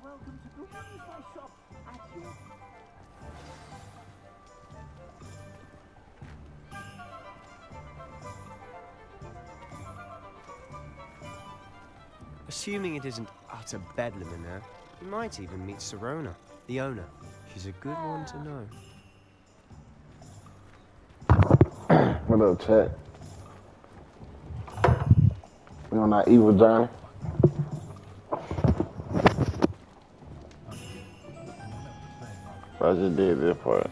welcome to the Wi-Fi shop at your... Assuming it isn't utter bedlam in there, you might even meet Sirona, the owner. She's a good one to know. What up, chat? We on that evil journey? I just did this part.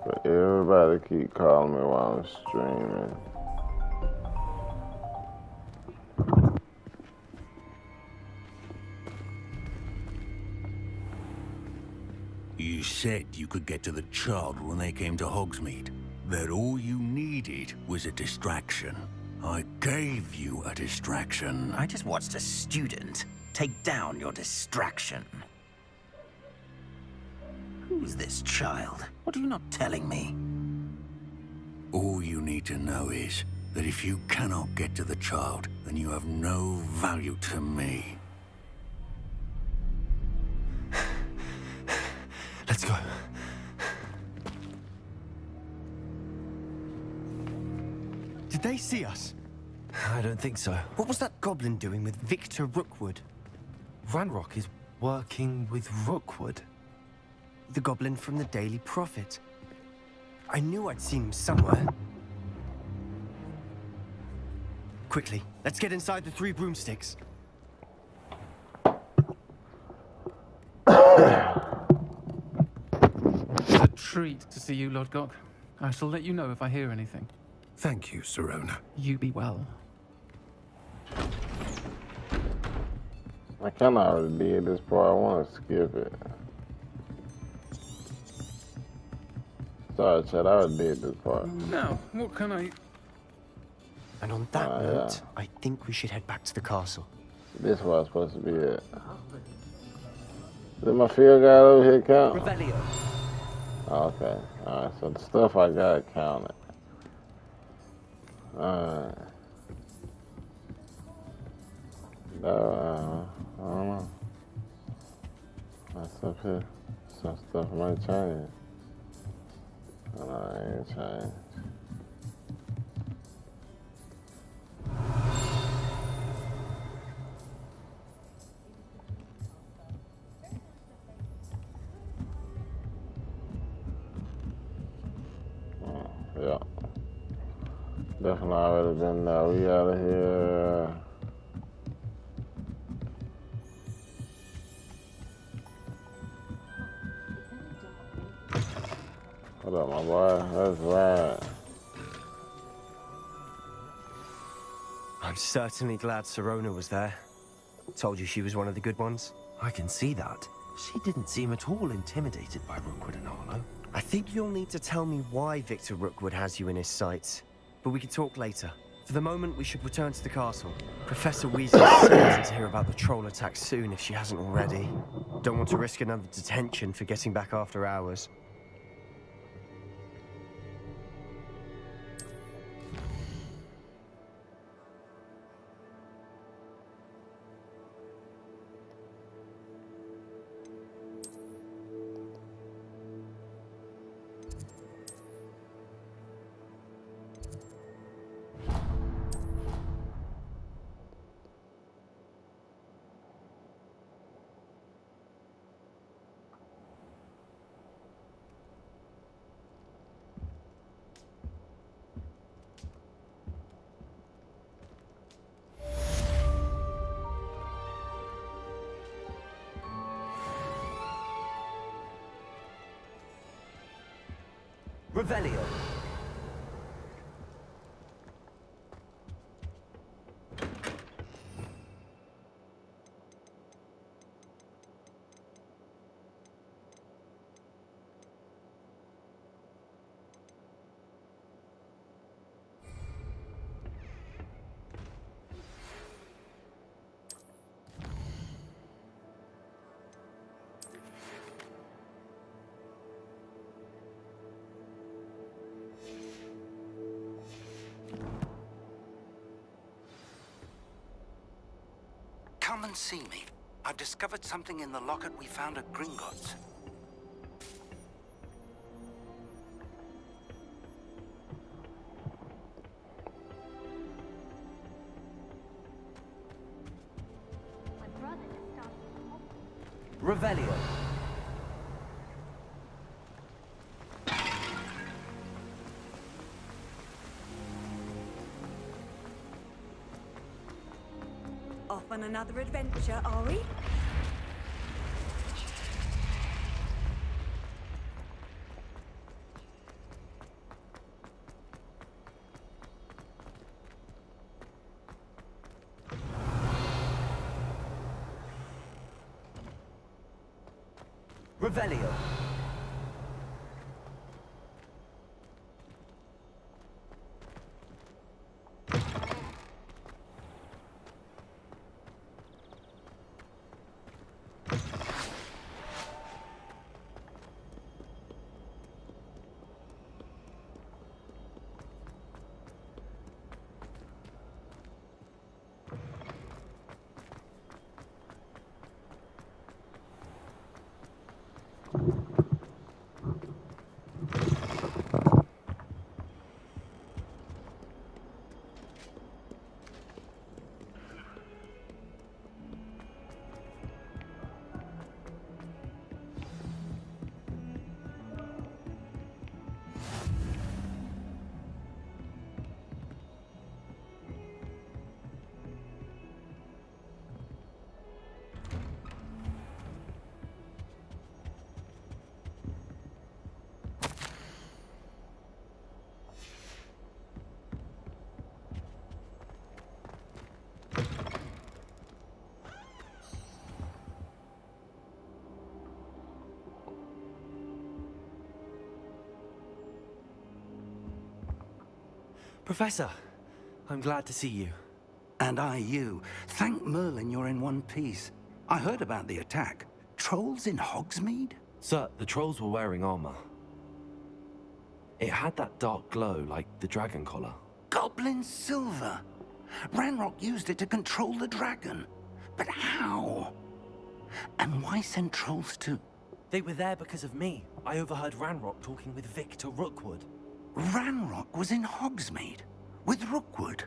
But everybody keep calling me while I'm streaming. You said you could get to the child when they came to Hogsmeade. That all you needed was a distraction. I gave you a distraction. I just watched a student take down your distraction. Who's this child? What are you not telling me? All you need to know is that if you cannot get to the child, then you have no value to me. Let's go. Did they see us? I don't think so. What was that goblin doing with Victor Rookwood? Ranrock is working with Rookwood. The goblin from the Daily Prophet. I knew I'd seen him somewhere. Quickly, let's get inside the 3 broomsticks. It's a treat to see you, Lord Gok. I shall let you know if I hear anything. Thank you, Sirona. You be well. I kinda already did this part. I wanna skip it. Sorry, chat, I already did this part. Now, what can I... And on that Oh, note, yeah. I think we should head back to the castle. This is where I'm supposed to be at. Did my field guide over here count? Revelio. Oh, okay. Alright, so the stuff I got counted. Alright. I don't know. What's up here? Some stuff might change. No, it ain't changed. Yeah. Definitely already been there. We out of here. What up, my boy? That's right. I'm certainly glad Sirona was there. Told you she was one of the good ones. I can see that. She didn't seem at all intimidated by Rookwood and Arlo. I think you'll need to tell me why Victor Rookwood has you in his sights. But we can talk later. For the moment, we should return to the castle. Professor Weasley's certain to hear about the troll attack soon if she hasn't already. Don't want to risk another detention for getting back after hours. Revelio. and see me. I've discovered something in the locket we found at Gringotts. Revelio. Off on another adventure, are we? Revelio. Professor, I'm glad to see you. And I you. Thank Merlin you're in one piece. I heard about the attack. Trolls in Hogsmeade? Sir, the trolls were wearing armor. It had that dark glow like the dragon collar. Goblin silver. Ranrock used it to control the dragon. But how? And why send trolls to... They were there because of me. I overheard Ranrock talking with Victor Rookwood. Ranrock was in Hogsmeade? With Rookwood?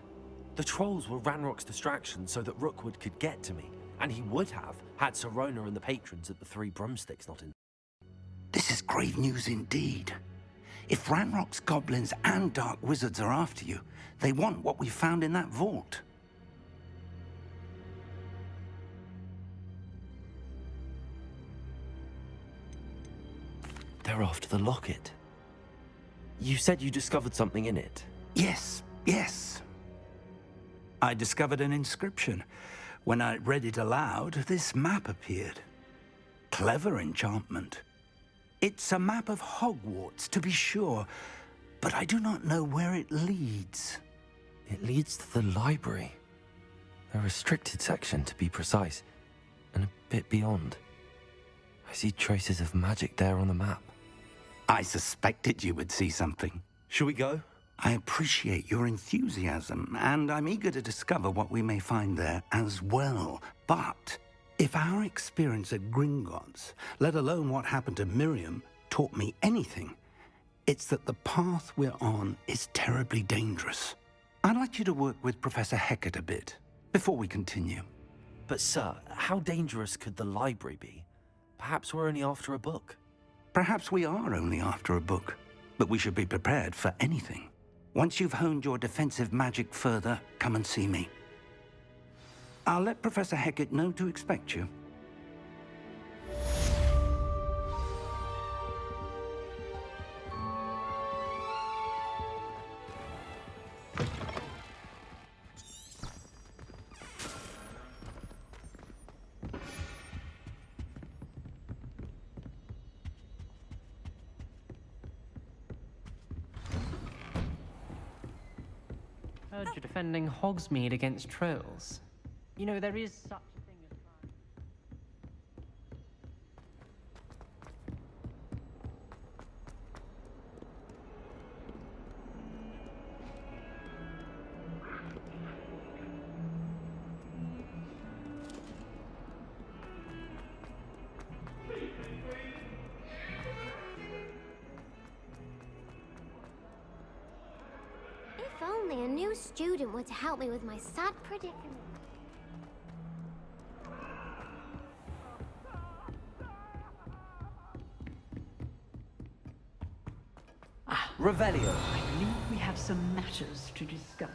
The trolls were Ranrock's distraction so that Rookwood could get to me. And he would have, had Sirona and the patrons at the Three Broomsticks not in. This is grave news indeed. If Ranrock's goblins and dark wizards are after you, they want what we found in that vault. They're after the locket. You said you discovered something in it. Yes. I discovered an inscription. When I read it aloud, this map appeared. Clever enchantment. It's a map of Hogwarts, to be sure, but I do not know where it leads. It leads to the library. A restricted section, to be precise, and a bit beyond. I see traces of magic there on the map. I suspected you would see something. Shall we go? I appreciate your enthusiasm, and I'm eager to discover what we may find there as well. But if our experience at Gringotts, let alone what happened to Miriam, taught me anything, it's that the path we're on is terribly dangerous. I'd like you to work with Professor Hecat a bit before we continue. But sir, how dangerous could the library be? Perhaps we're only after a book. Perhaps we are only after a book, but we should be prepared for anything. Once you've honed your defensive magic further, come and see me. I'll let Professor Hecat know to expect you. Heard you're defending Hogsmeade against trolls. You know, there is such a thing as crime. If only a new student were to help me with my sad predicament. Revelio. I believe we have some matters to discuss.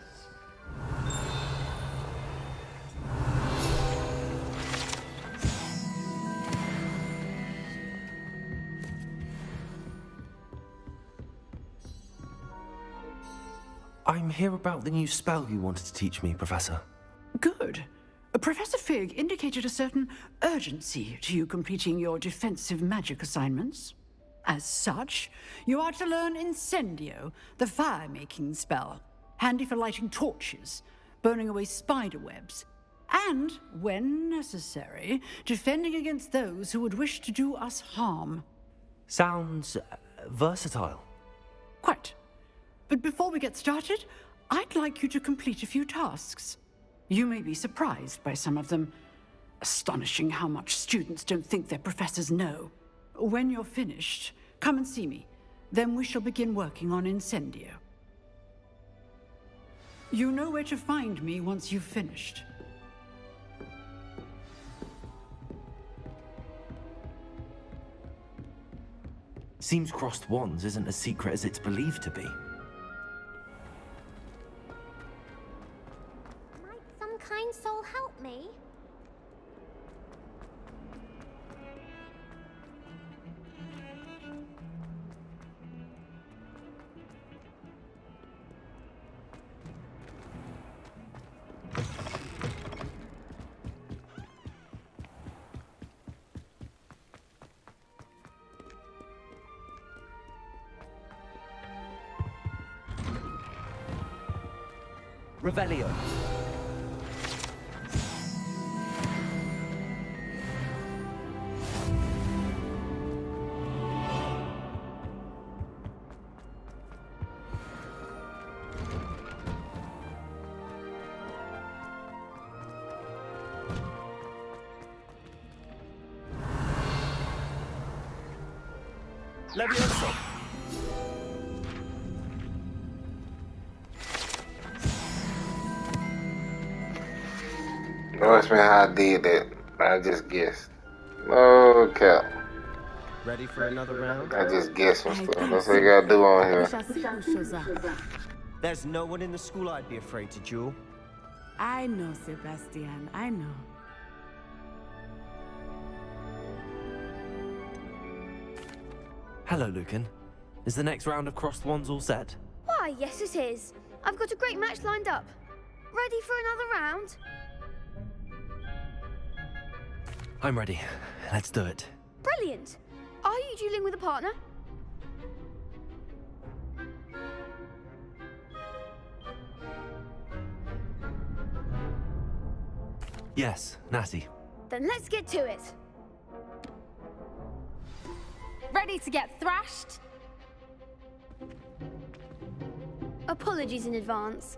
I'm here about the new spell you wanted to teach me, Professor. Good. Professor Fig indicated a certain urgency to you completing your defensive magic assignments. As such, you are to learn Incendio, the fire-making spell, handy for lighting torches, burning away spider webs, and, when necessary, defending against those who would wish to do us harm. Sounds versatile. Quite. But before we get started, I'd like you to complete a few tasks. You may be surprised by some of them. Astonishing how much students don't think their professors know. When you're finished, come and see me. Then we shall begin working on Incendio. You know where to find me once you've finished. Seems crossed wands isn't as secret as it's believed to be. Might some kind soul help me? Revelio. Levioso. Don't ask me how I did that. I just guessed. No cap. Ready for another round? I just guessed some stuff. That's what you gotta do on We here. shall see who shows up. There's no one in the school I'd be afraid to duel. I know, Sebastian. I know. Hello, Lucan. Is the next round of crossed wands all set? Why, yes it is. I've got a great match lined up. Ready for another round? I'm ready. Let's do it. Brilliant. Are you dueling with a partner? Yes, Natty. Then let's get to it. Ready to get thrashed? Apologies in advance.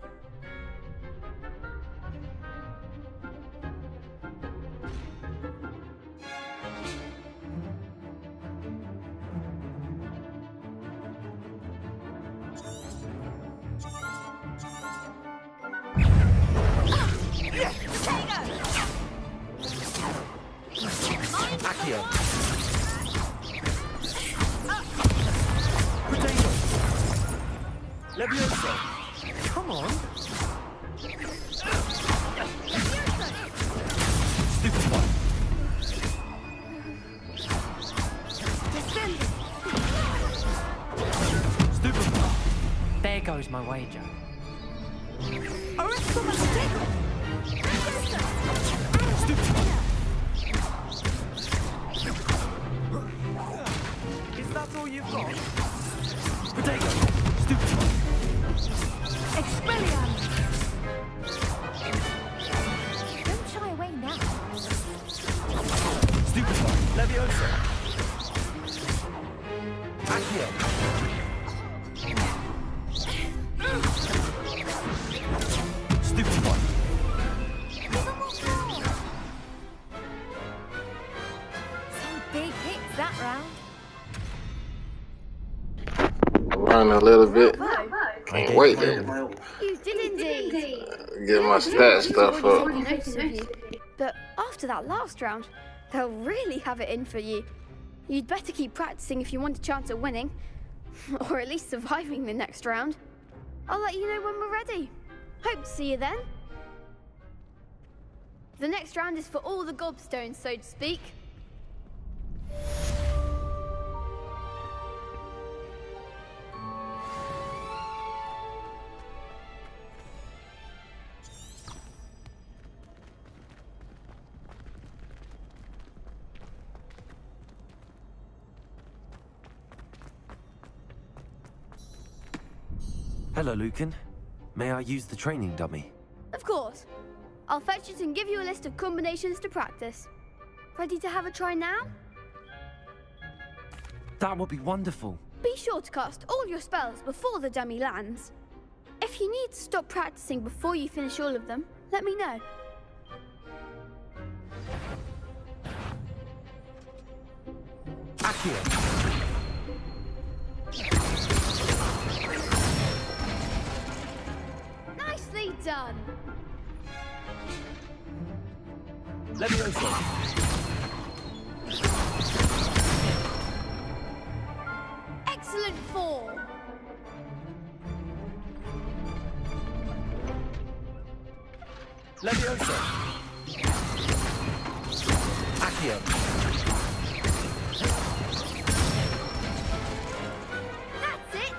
Accio. Levioso. Come on. Stupefy. Stupefy. There goes my wager. Is that all you've got? Potato. Stupefy. Expelliarmus! Don't shy away now. Stupefy. Levioso. Accio. Stupefy. Some big hits that round. Run a little bit. Can't wait to You did indeed. get my stat stuff up. Taking notice of you. But after that last round, they'll really have it in for you. You'd better keep practicing if you want a chance at winning. Or at least surviving the next round. I'll let you know when we're ready. Hope to see you then. The next round is for all the gobstones, so to speak. Hello, Lucan. May I use the training dummy? Of course. I'll fetch it and give you a list of combinations to practice. Ready to have a try now? That would be wonderful. Be sure to cast all your spells before the dummy lands. If you need to stop practicing before you finish all of them, let me know. Accio! Nicely done! Levioso! Excellent fall! Levioso! Accio! That's it!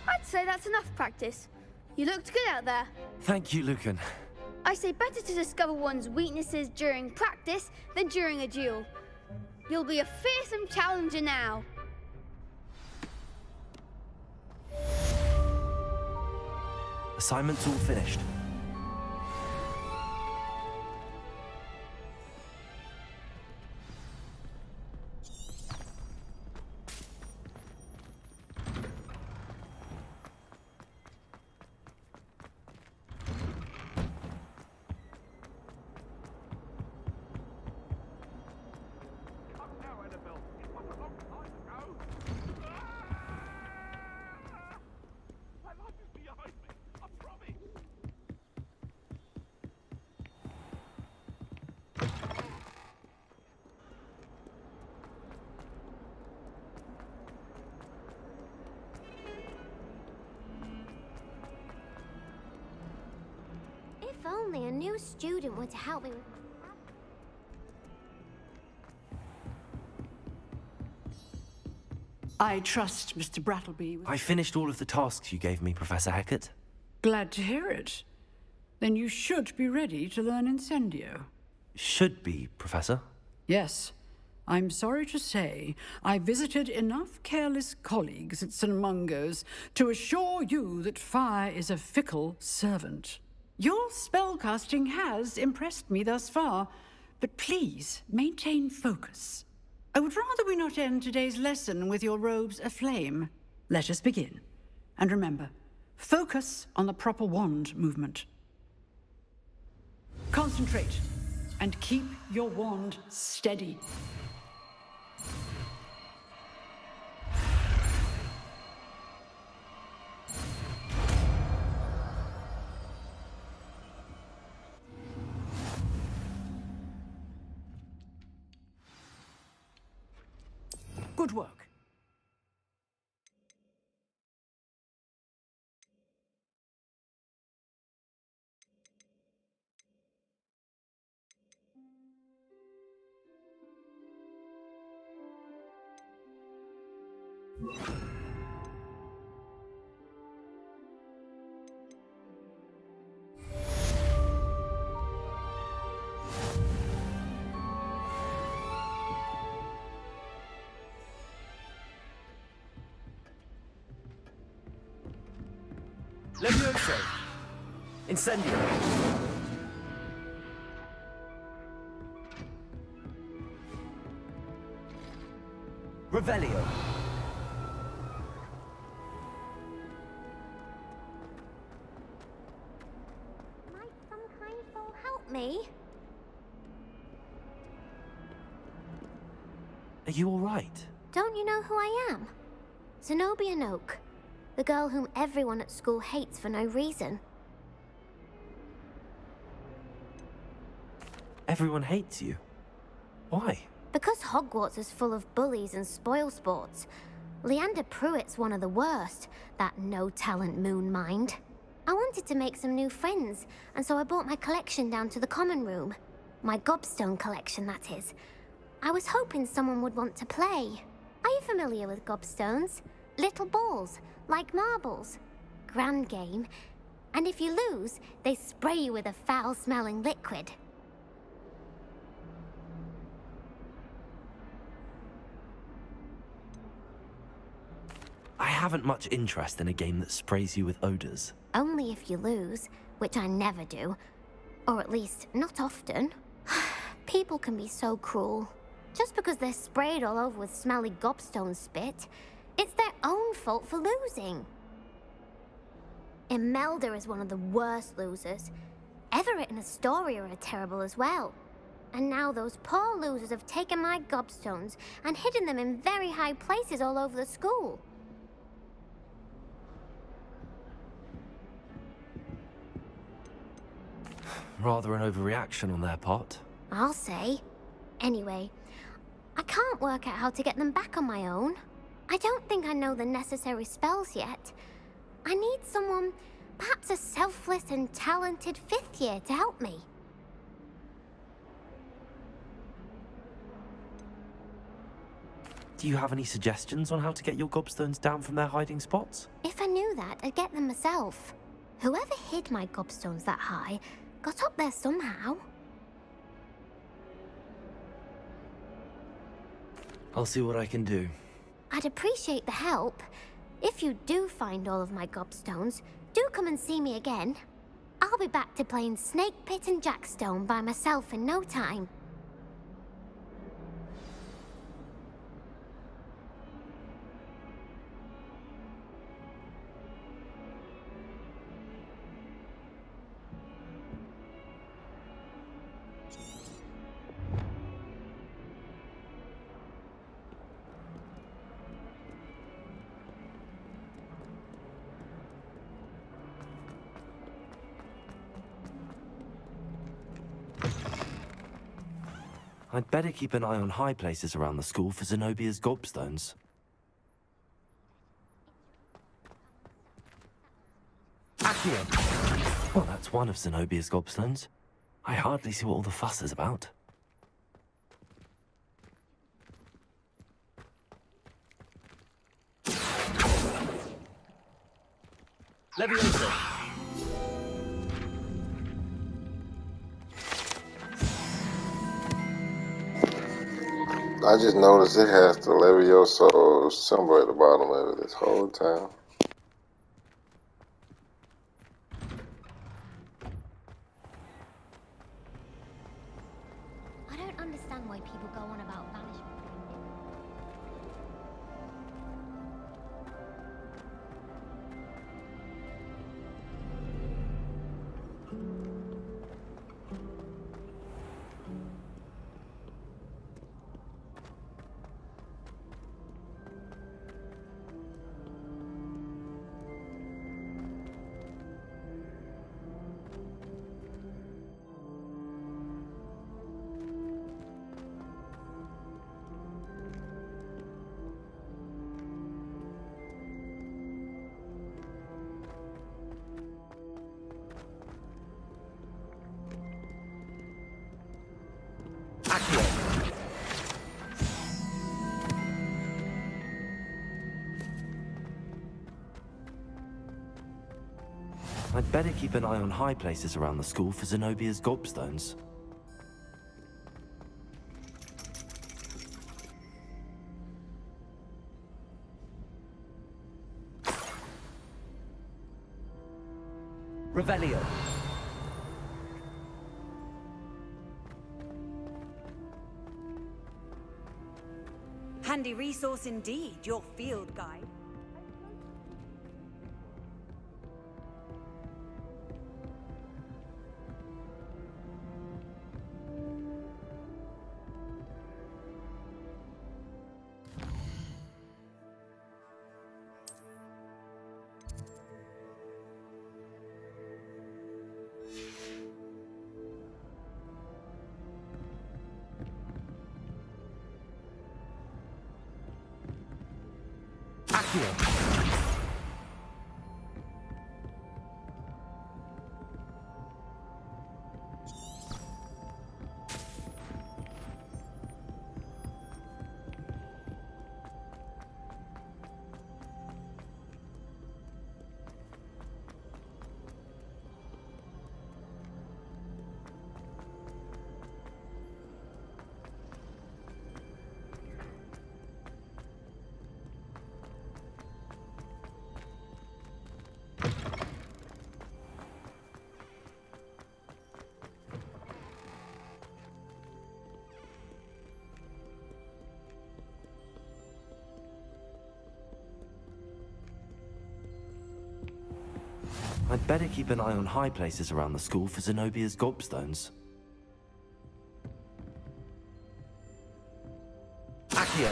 I'd say that's enough practice. You looked good out there. Thank you, Lucan. I say better to discover one's weaknesses during practice than during a duel. You'll be a fearsome challenger now. Assignment's all finished. If only a new student were to help me with... I trust Mr. Brattleby. I finished all of the tasks you gave me, Professor Hecat. Glad to hear it. Then you should be ready to learn Incendio. Should be, Professor. Yes. I'm sorry to say, I visited enough careless colleagues at St. Mungo's to assure you that fire is a fickle servant. Your spellcasting has impressed me thus far, but please maintain focus. I would rather we not end today's lesson with your robes aflame. Let us begin. And remember, focus on the proper wand movement. Concentrate, and keep your wand steady. Good work. Levioso! Incendio! Revelio! Might some kind soul help me? Are you all right? Don't you know who I am? Zenobia Noak. The girl whom everyone at school hates for no reason. Everyone hates you. Why? Because Hogwarts is full of bullies and spoilsports. Leander Pruitt's one of the worst, that no-talent moon mind. I wanted to make some new friends, and so I brought my collection down to the common room. My gobstone collection, that is. I was hoping someone would want to play. Are you familiar with gobstones? Little balls, like marbles. Grand game. And if you lose, they spray you with a foul-smelling liquid. I haven't much interest in a game that sprays you with odors. Only if you lose, which I never do. Or at least, not often. People can be so cruel. Just because they're sprayed all over with smelly gobstone spit, it's their own fault for losing. Imelda is one of the worst losers. Everett and Astoria are terrible as well. And now those poor losers have taken my gobstones and hidden them in very high places all over the school. Rather an overreaction on their part. I'll say. Anyway, I can't work out how to get them back on my own. I don't think I know the necessary spells yet. I need someone, perhaps a selfless and talented 5th year to help me. Do you have any suggestions on how to get your gobstones down from their hiding spots? If I knew that, I'd get them myself. Whoever hid my gobstones that high got up there somehow. I'll see what I can do. I'd appreciate the help. If you do find all of my gobstones, do come and see me again. I'll be back to playing Snake Pit and Jackstone by myself in no time. I'd better keep an eye on high places around the school for Zenobia's gobstones. Accio! Well, that's one of Zenobia's gobstones. I hardly see what all the fuss is about. Leviosa! I just noticed it has the Levioso symbol at the bottom of it this whole time. I don't understand why people go on about banishment. I'd better keep an eye on high places around the school for Zenobia's gobstones. Revelio. Handy resource indeed, your field guide. Accio. I'd better keep an eye on high places around the school for Zenobia's gobstones. Accio!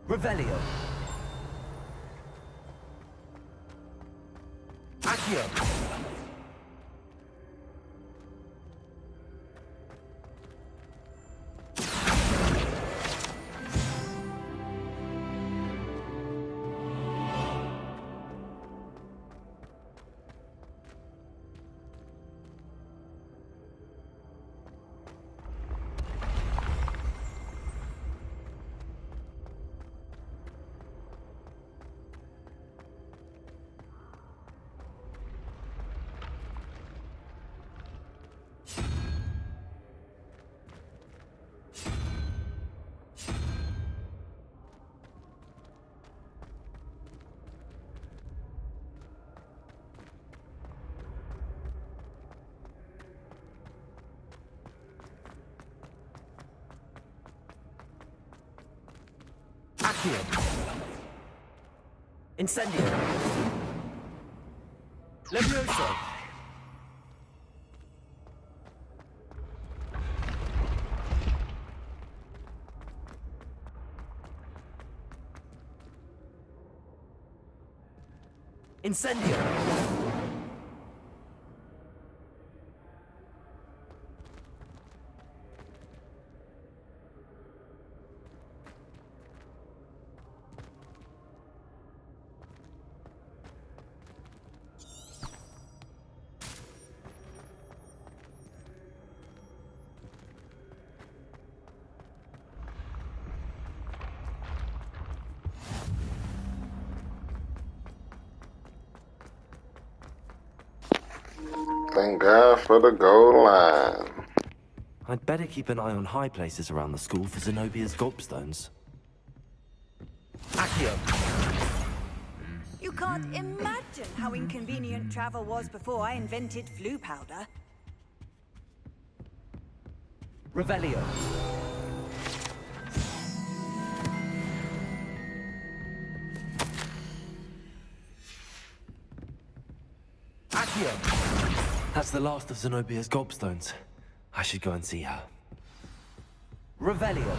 Revelio! Accio! Accio! Incendio! Levioso! Incendio! Thank God for the gold line. I'd better keep an eye on high places around the school for Zenobia's gobstones. Accio! You can't imagine how inconvenient travel was before I invented flu powder. Revelio! Accio! That's the last of Zenobia's gobstones. I should go and see her. Revelio!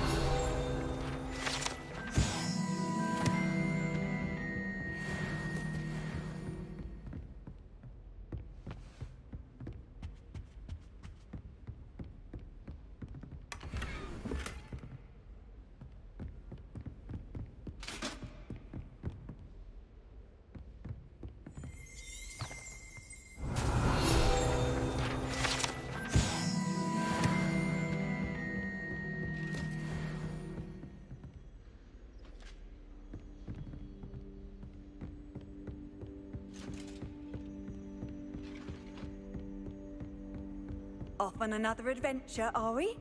Off on another adventure, are we?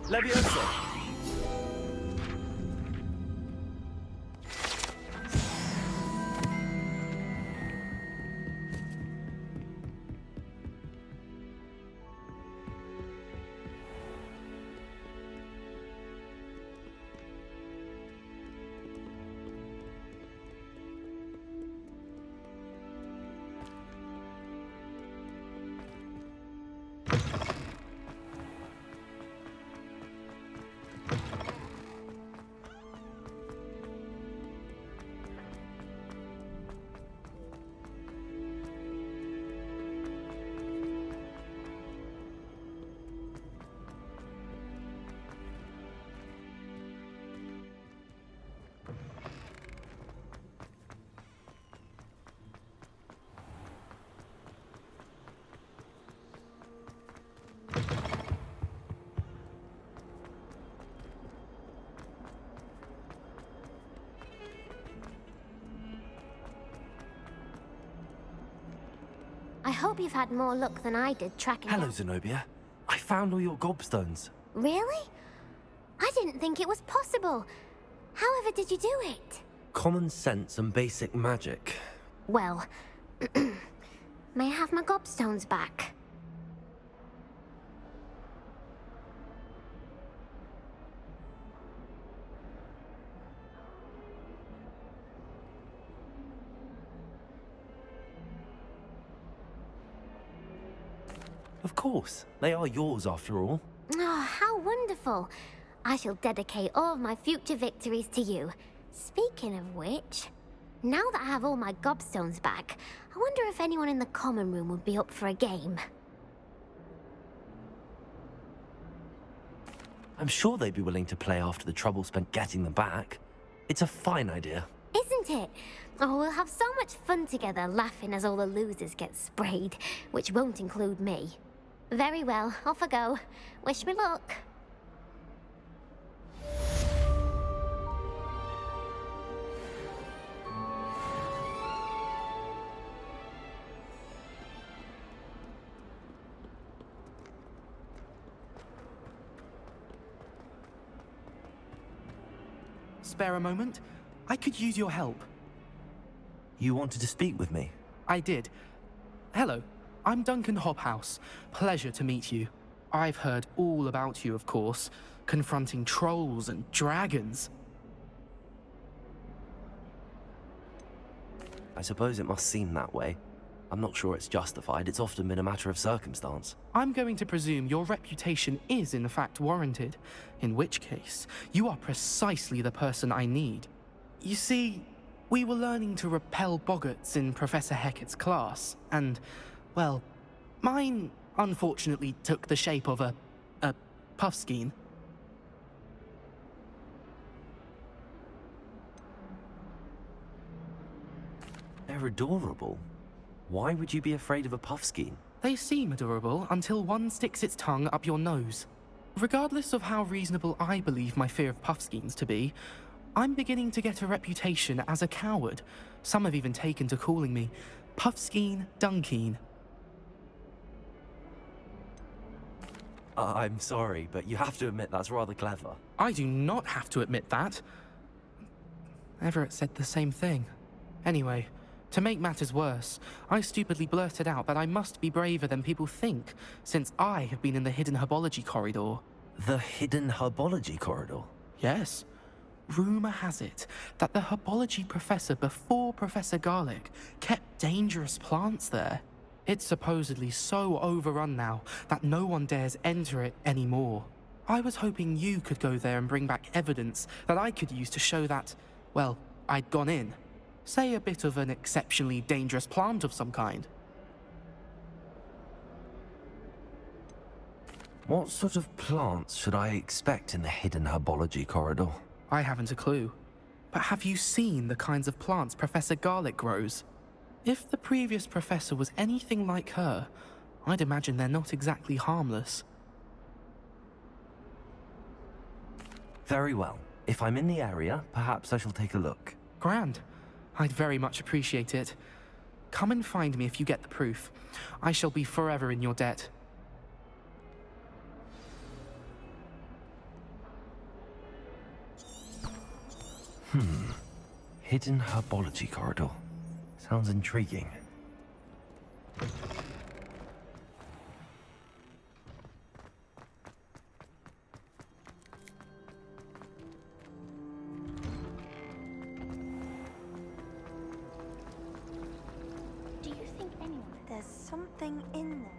Levioso! I hope you've had more luck than I did tracking Hello, down... Zenobia. I found all your gobstones. Really? I didn't think it was possible. However did you do it? Common sense and basic magic. Well, may I have my gobstones back? Of course. They are yours after all. Oh, how wonderful. I shall dedicate all of my future victories to you. Speaking of which, now that I have all my gobstones back, I wonder if anyone in the common room would be up for a game. I'm sure they'd be willing to play after the trouble spent getting them back. It's a fine idea. Isn't it? Oh, we'll have so much fun together laughing as all the losers get sprayed, which won't include me. Very well, off I go. Wish me luck. Spare a moment? I could use your help. You wanted to speak with me? I did. Hello, I'm Duncan Hobhouse. Pleasure to meet you. I've heard all about you, of course, confronting trolls and dragons. I suppose it must seem that way. I'm not sure it's justified. It's often been a matter of circumstance. I'm going to presume your reputation is in fact warranted, in which case, you are precisely the person I need. You see, we were learning to repel boggarts in Professor Hecat's class, and, well, mine unfortunately took the shape of a puffskein. They're adorable. Why would you be afraid of a puffskein? They seem adorable until one sticks its tongue up your nose. Regardless of how reasonable I believe my fear of puffskeins to be, I'm beginning to get a reputation as a coward. Some have even taken to calling me Puffskein Dunkeen. I'm sorry, but you have to admit that's rather clever. I do not have to admit that. Everett said the same thing. Anyway, to make matters worse, I stupidly blurted out that I must be braver than people think, since I have been in the Hidden Herbology Corridor. The Hidden Herbology Corridor? Yes. Rumour has it that the herbology professor before Professor Garlick kept dangerous plants there. It's supposedly so overrun now that no one dares enter it anymore. I was hoping you could go there and bring back evidence that I could use to show that, well, I'd gone in. Say a bit of an exceptionally dangerous plant of some kind. What sort of plants should I expect in the Hidden Herbology Corridor? I haven't a clue. But have you seen the kinds of plants Professor Garlick grows? If the previous professor was anything like her, I'd imagine they're not exactly harmless. Very well. If I'm in the area, perhaps I shall take a look. Grand. I'd very much appreciate it. Come and find me if you get the proof. I shall be forever in your debt. Hidden Herbology Corridor. Sounds intriguing. Do you think anyone... There's something in there.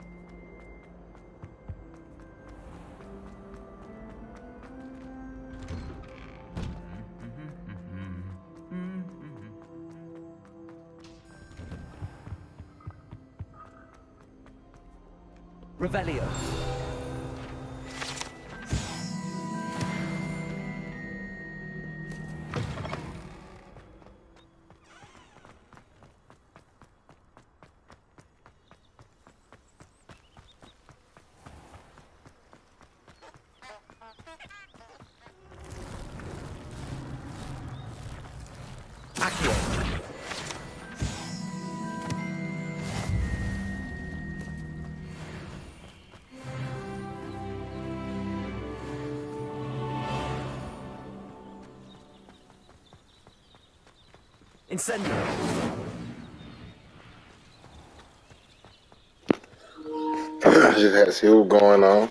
Revelio. Incendio! Just had to see what's going on.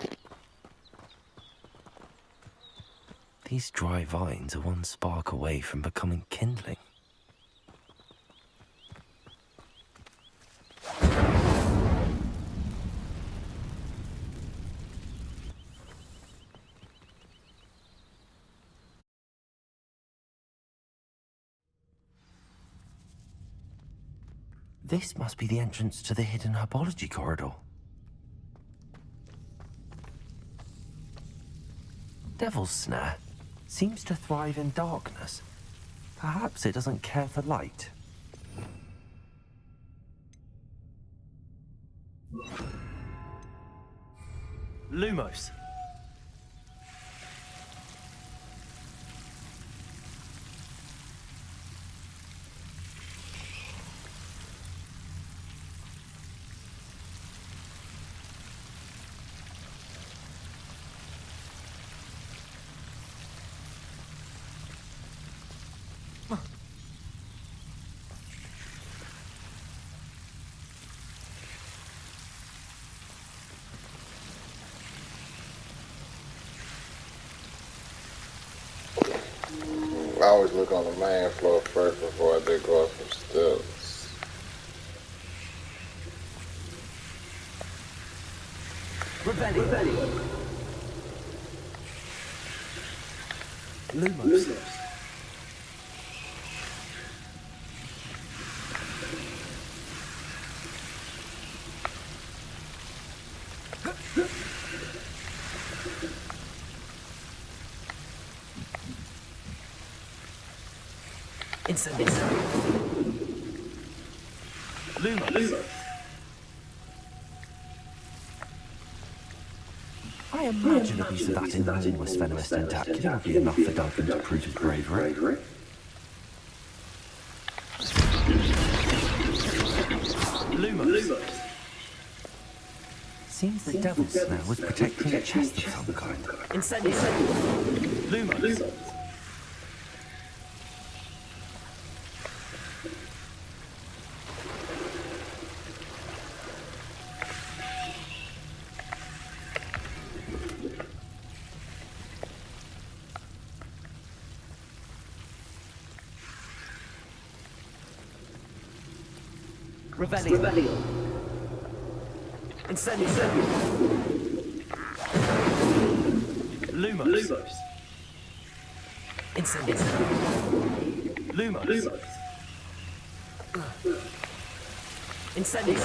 These dry vines are one spark away from becoming kindling. This must be the entrance to the hidden herbology corridor. Devil's Snare seems to thrive in darkness. Perhaps it doesn't care for light. Lumos. I always look on the main floor first before I did go up some steps. Revelio. Lumos. Lumos. I imagine a piece of that enormous venomous tentacular would be enough for Duncan to prove his bravery. Lumos. Seems the Devil's Snare was protecting a chest of some kind. Incendio. Lumos. Revelio. Incendio. Lumos. Incendio. Lumos. Incendio.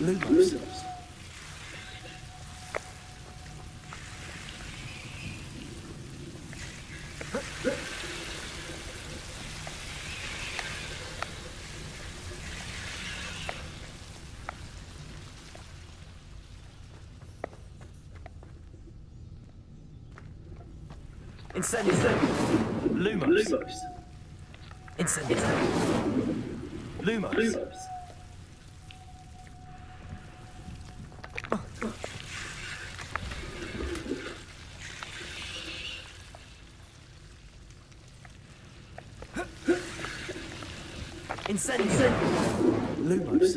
Lumos. Incendio. Lumos. Incendio. Lumos. Incendio. Lumos.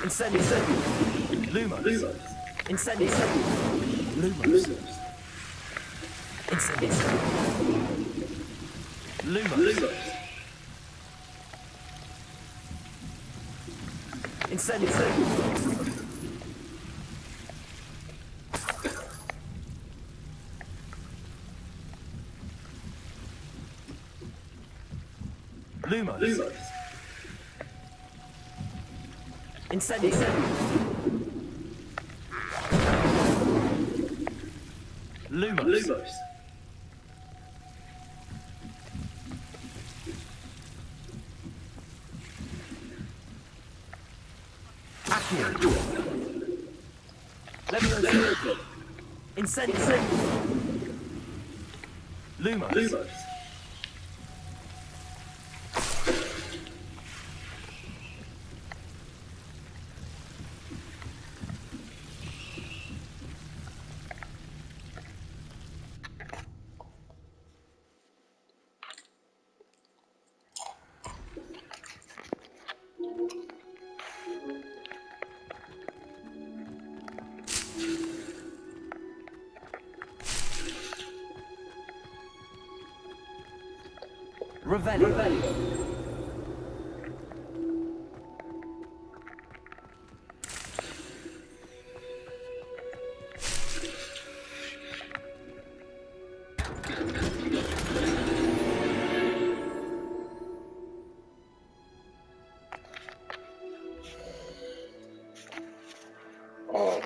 Incendio. Lumos. Incendio. Lumos. Incendio. Lumos. Incendio. Lumos. Incendio. Lumos. Accio. Leviosa. Incendio. Lumos. Revelio. Oh.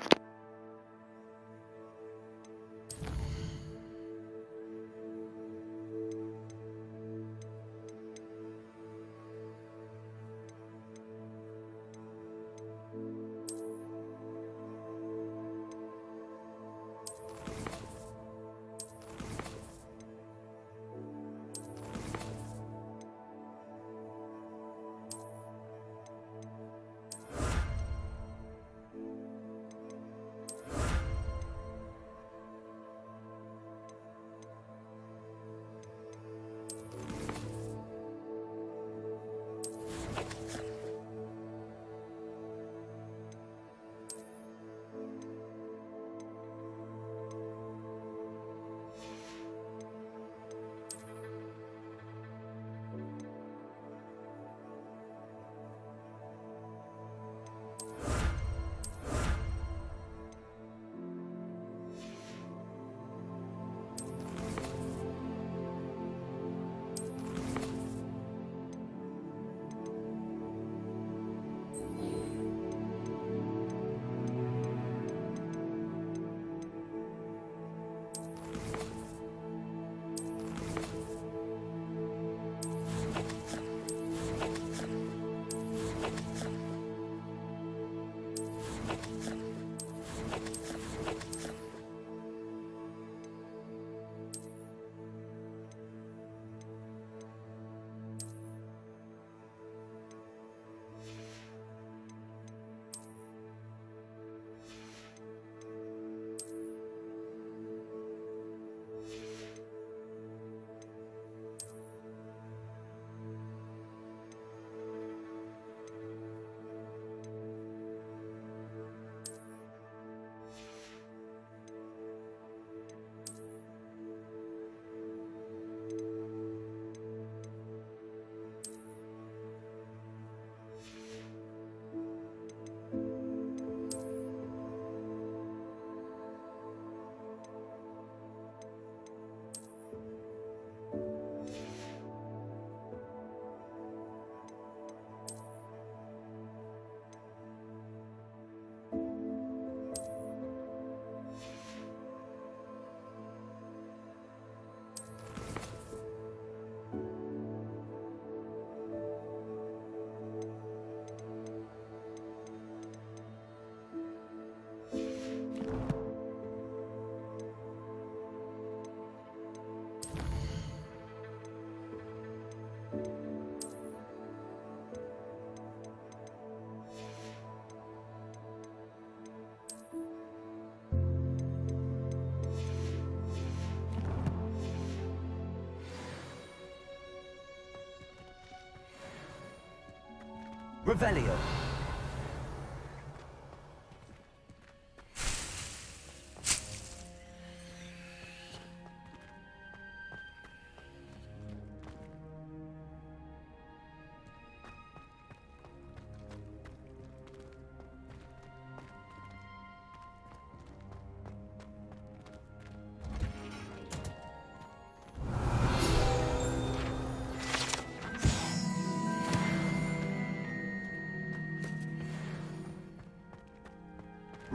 Revelio.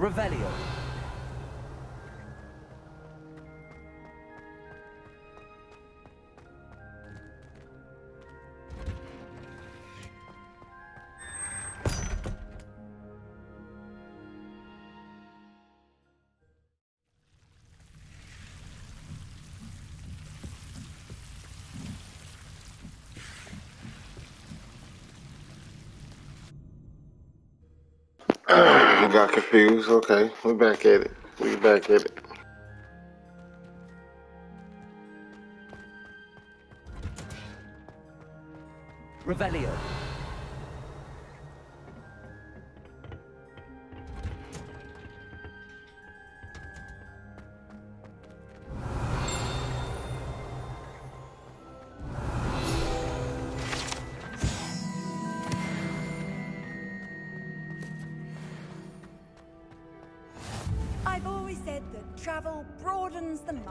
Revelio. got confused. Okay, we back at it. We back at it. Revelio. I've always said that travel broadens the mind.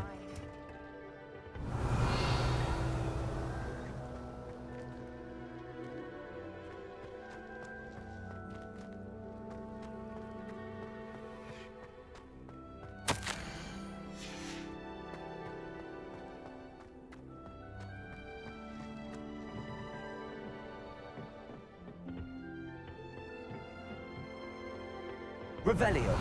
Revelio.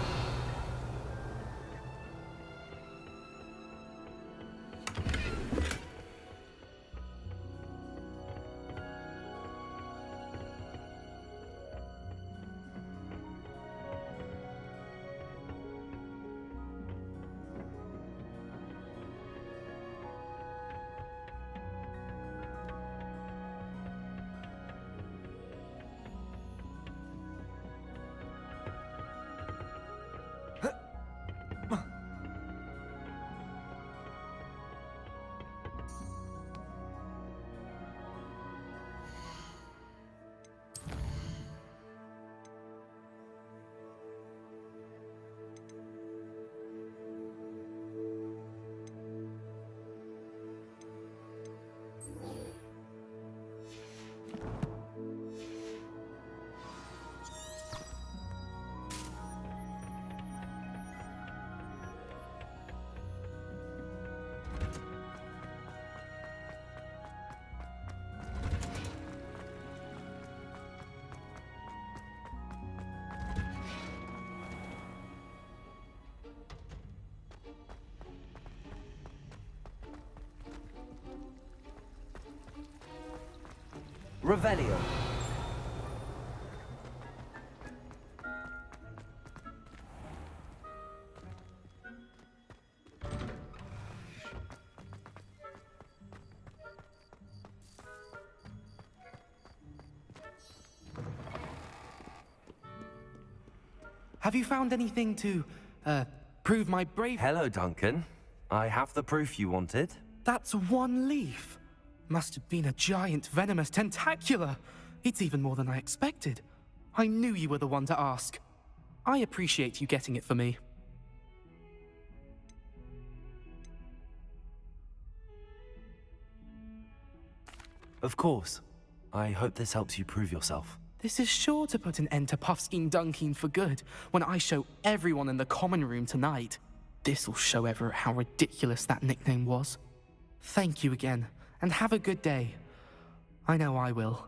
Revelio. Have you found anything to, prove my bravery? Hello, Duncan. I have the proof you wanted. That's one leaf. Must have been a giant venomous tentacula. It's even more than I expected. I knew you were the one to ask. I appreciate you getting it for me. Of course. I hope this helps you prove yourself. This is sure to put an end to Puffskein Dunkin for good when I show everyone in the common room tonight. This'll show Everett how ridiculous that nickname was. Thank you again, and have a good day. I know I will.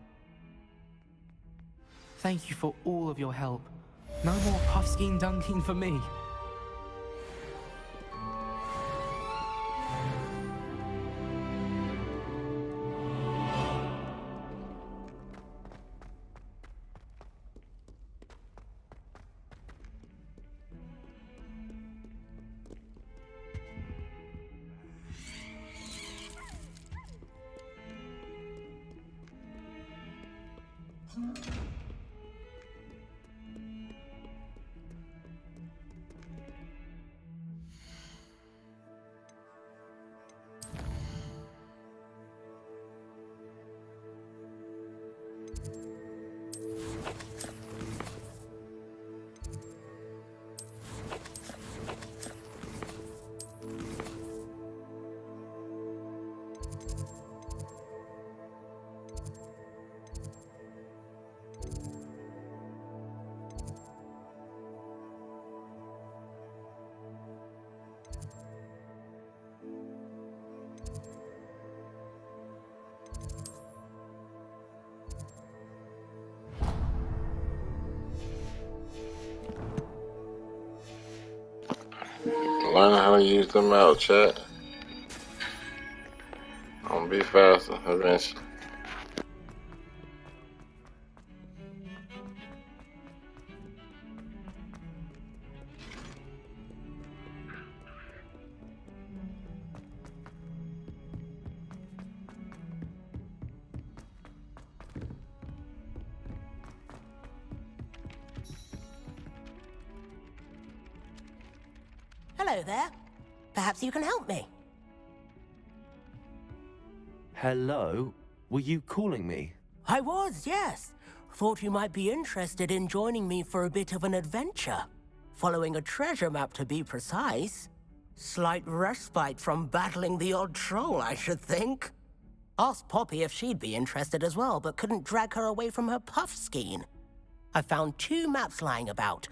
Thank you for all of your help. No more Puffskein Dunkin for me. Learn how to use them out, chat. I'm gonna be faster eventually. Hello there. Perhaps you can help me. Hello? Were you calling me? I was, yes. Thought you might be interested in joining me for a bit of an adventure. Following a treasure map, to be precise. Slight respite from battling the odd troll, I should think. Asked Poppy if she'd be interested as well, but couldn't drag her away from her puff skein. I found 2 maps lying about,